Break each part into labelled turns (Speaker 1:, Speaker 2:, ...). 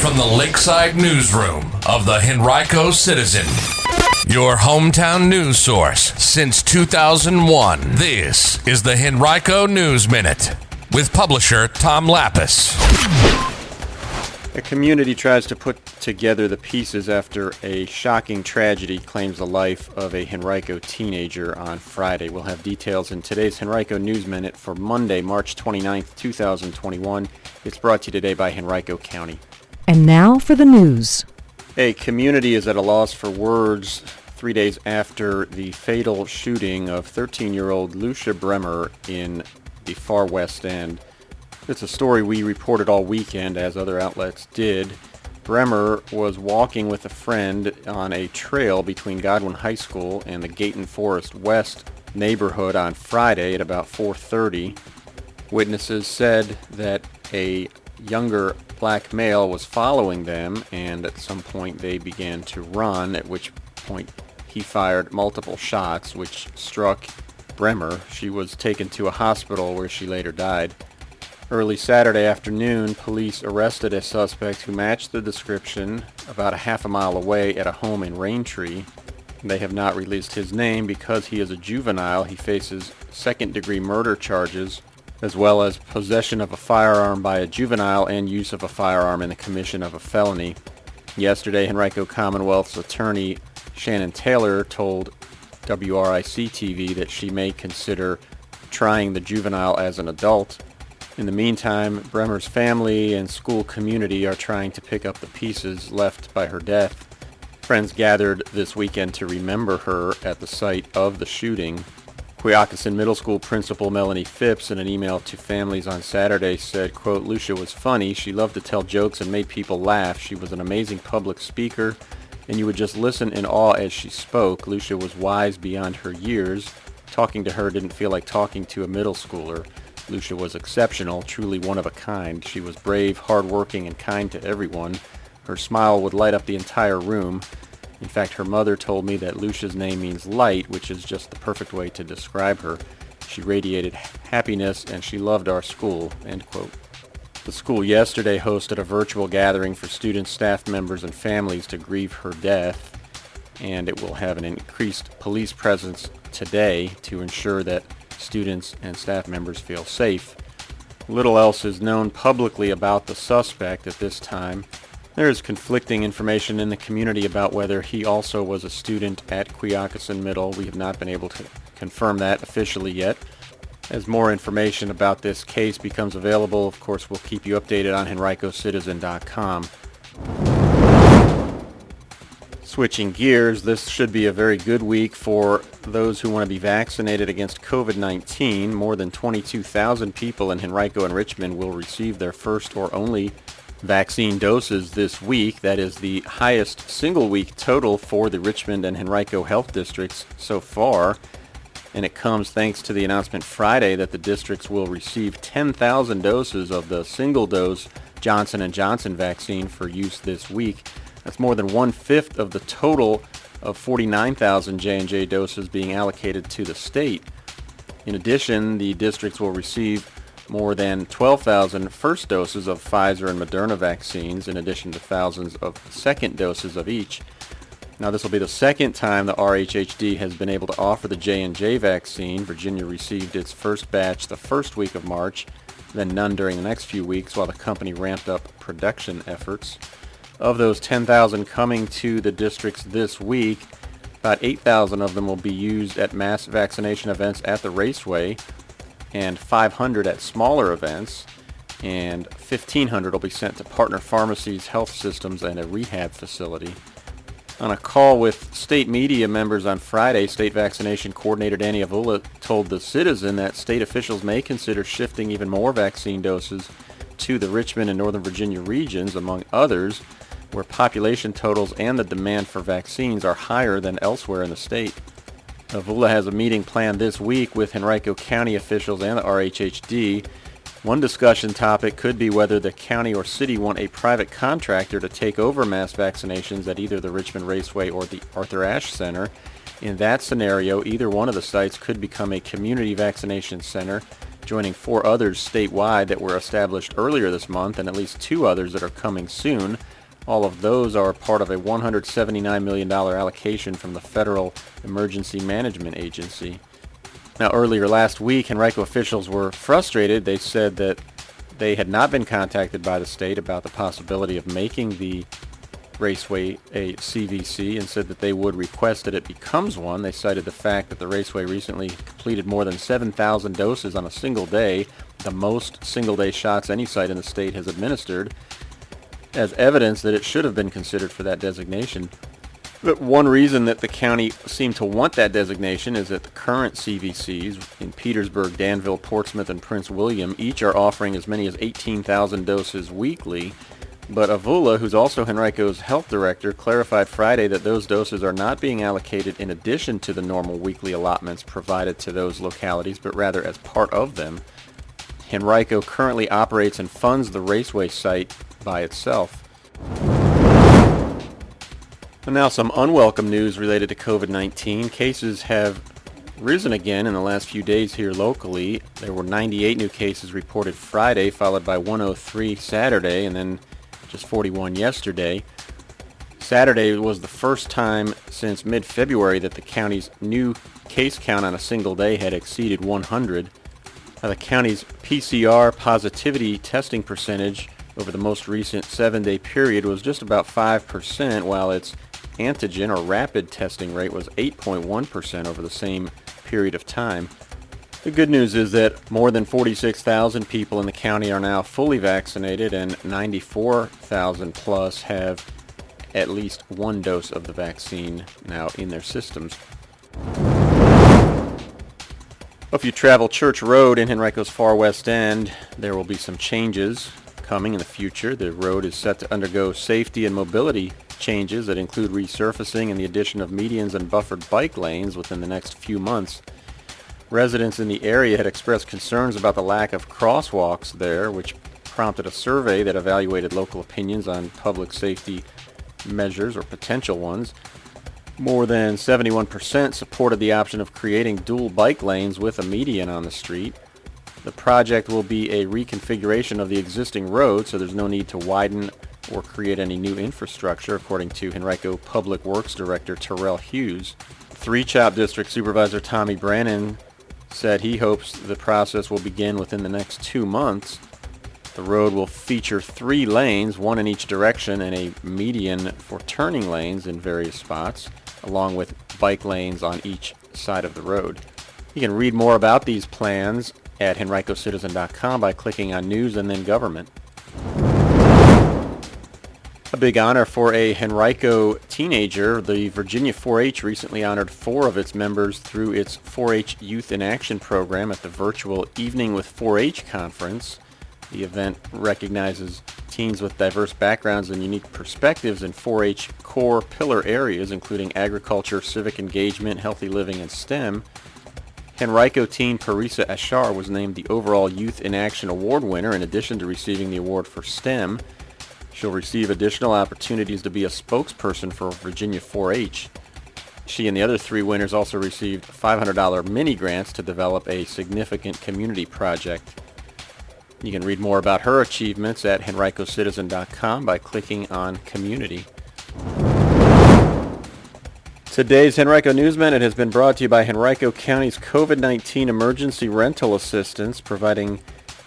Speaker 1: from the Lakeside Newsroom of the Henrico Citizen, your hometown news source since 2001. This is the Henrico News Minute with publisher Tom Lapis.
Speaker 2: A community tries to put together the pieces after a shocking tragedy claims the life of a Henrico teenager on Friday. We'll have details in today's Henrico News Minute for Monday, March 29th, 2021. It's brought to you today by Henrico County.
Speaker 3: And now for the news.
Speaker 2: A community is at a loss for words 3 days after the fatal shooting of 13-year-old Lucia Bremer in the far West End. It's a story we reported all weekend, as other outlets did. Bremer was walking with a friend on a trail between Godwin High School and the Gayton Forest West neighborhood on Friday at about 4:30. Witnesses said that a younger black male was following them, and at some point they began to run, at which point he fired multiple shots, which struck Bremer. She was taken to a hospital where she later died. Early Saturday afternoon, police arrested a suspect who matched the description about a half a mile away at a home in Raintree. They have not released his name because he is a juvenile. He faces second-degree murder charges, as well as possession of a firearm by a juvenile and use of a firearm in the commission of a felony. Yesterday, Henrico Commonwealth's attorney Shannon Taylor told WRIC-TV that she may consider trying the juvenile as an adult. In the meantime, Bremer's family and school community are trying to pick up the pieces left by her death. Friends gathered this weekend to remember her at the site of the shooting. Quioccasin Middle School Principal Melanie Phipps, in an email to families on Saturday, said, quote, "Lucia was funny. She loved to tell jokes and made people laugh. She was an amazing public speaker, and you would just listen in awe as she spoke. Lucia was wise beyond her years. Talking to her didn't feel like talking to a middle schooler. Lucia was exceptional, truly one of a kind. She was brave, hardworking, and kind to everyone. Her smile would light up the entire room. In fact, her mother told me that Lucia's name means light, which is just the perfect way to describe her. She radiated happiness, and she loved our school," end quote. The school yesterday hosted a virtual gathering for students, staff members, and families to grieve her death, and it will have an increased police presence today to ensure that students and staff members feel safe. Little else is known publicly about the suspect at this time. There is conflicting information in the community about whether he also was a student at Quioccasin Middle. We have not been able to confirm that officially yet. As more information about this case becomes available, of course, we'll keep you updated on henricocitizen.com. Switching gears, this should be a very good week for those who want to be vaccinated against COVID-19. More than 22,000 people in Henrico and Richmond will receive their first or only vaccine doses this week. That is the highest single-week total for the Richmond and Henrico health districts so far. And it comes thanks to the announcement Friday that the districts will receive 10,000 doses of the single-dose Johnson & Johnson vaccine for use this week. That's more than 1/5 of the total of 49,000 J&J doses being allocated to the state. In addition, the districts will receive more than 12,000 first doses of Pfizer and Moderna vaccines, in addition to thousands of second doses of each. Now, this will be the second time the RHHD has been able to offer the J&J vaccine. Virginia received its first batch the first week of March, then none during the next few weeks while the company ramped up production efforts. Of those 10,000 coming to the districts this week, about 8,000 of them will be used at mass vaccination events at the Raceway, and 500 at smaller events, and 1,500 will be sent to partner pharmacies, health systems, and a rehab facility. On a call with state media members on Friday, State Vaccination Coordinator Danny Avula told the Citizen that state officials may consider shifting even more vaccine doses to the Richmond and Northern Virginia regions, among others, where population totals and the demand for vaccines are higher than elsewhere in the state. Avula has a meeting planned this week with Henrico County officials and the RHHD. One discussion topic could be whether the county or city want a private contractor to take over mass vaccinations at either the Richmond Raceway or the Arthur Ashe Center. In that scenario, either one of the sites could become a community vaccination center joining 4 others statewide that were established earlier this month and at least 2 others that are coming soon. All of those are part of a $179 million allocation from the Federal Emergency Management Agency. Now, earlier last week, Henrico officials were frustrated. They said that they had not been contacted by the state about the possibility of making the raceway a CVC and said that they would request that it becomes one. They cited the fact that the raceway recently completed more than 7,000 doses on a single day, the most single-day shots any site in the state has administered, as evidence that it should have been considered for that designation. But one reason that the county seemed to want that designation is that the current CVCs in Petersburg, Danville, Portsmouth, and Prince William each are offering as many as 18,000 doses weekly. But Avula, who's also Henrico's health director, clarified Friday that those doses are not being allocated in addition to the normal weekly allotments provided to those localities, but rather as part of them. Henrico currently operates and funds the raceway site by itself. And now some unwelcome news related to COVID-19. Cases have risen again in the last few days here locally. There were 98 new cases reported Friday, followed by 103 Saturday, and then just 41 yesterday. Saturday was the first time since mid-February that the county's new case count on a single day had exceeded 100. Now, the county's PCR positivity testing percentage over the most recent 7-day period was just about 5%, while its antigen or rapid testing rate was 8.1% over the same period of time. The good news is that more than 46,000 people in the county are now fully vaccinated, and 94,000 plus have at least one dose of the vaccine now in their systems. If you travel Church Road in Henrico's far west end, there will be some changes coming in the future. The road is set to undergo safety and mobility changes that include resurfacing and the addition of medians and buffered bike lanes within the next few months. Residents in the area had expressed concerns about the lack of crosswalks there, which prompted a survey that evaluated local opinions on public safety measures or potential ones. More than 71% supported the option of creating dual bike lanes with a median on the street. The project will be a reconfiguration of the existing road, so there's no need to widen or create any new infrastructure, according to Henrico Public Works Director Terrell Hughes. Three Chop District Supervisor Tommy Brannon said he hopes the process will begin within the next 2 months. The road will feature 3 lanes, one in each direction, and a median for turning lanes in various spots, along with bike lanes on each side of the road. You can read more about these plans at henricocitizen.com by clicking on News and then Government. A big honor for a Henrico teenager. The Virginia 4-H recently honored 4 of its members through its 4-H Youth in Action program at the virtual Evening with 4-H conference. The event recognizes teens with diverse backgrounds and unique perspectives in 4-H core pillar areas, including agriculture, civic engagement, healthy living, and STEM. Henrico teen Parisa Ashar was named the overall Youth in Action Award winner in addition to receiving the award for STEM. She'll receive additional opportunities to be a spokesperson for Virginia 4-H. She and the other 3 winners also received $500 mini grants to develop a significant community project. You can read more about her achievements at henricocitizen.com by clicking on Community. Today's Henrico News Minute has been brought to you by Henrico County's COVID-19 Emergency Rental Assistance, providing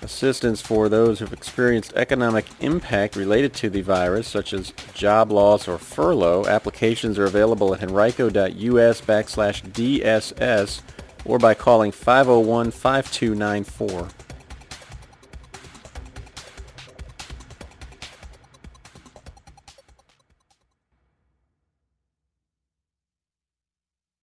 Speaker 2: assistance for those who've experienced economic impact related to the virus, such as job loss or furlough. Applications are available at henrico.us/DSS or by calling 501-5294.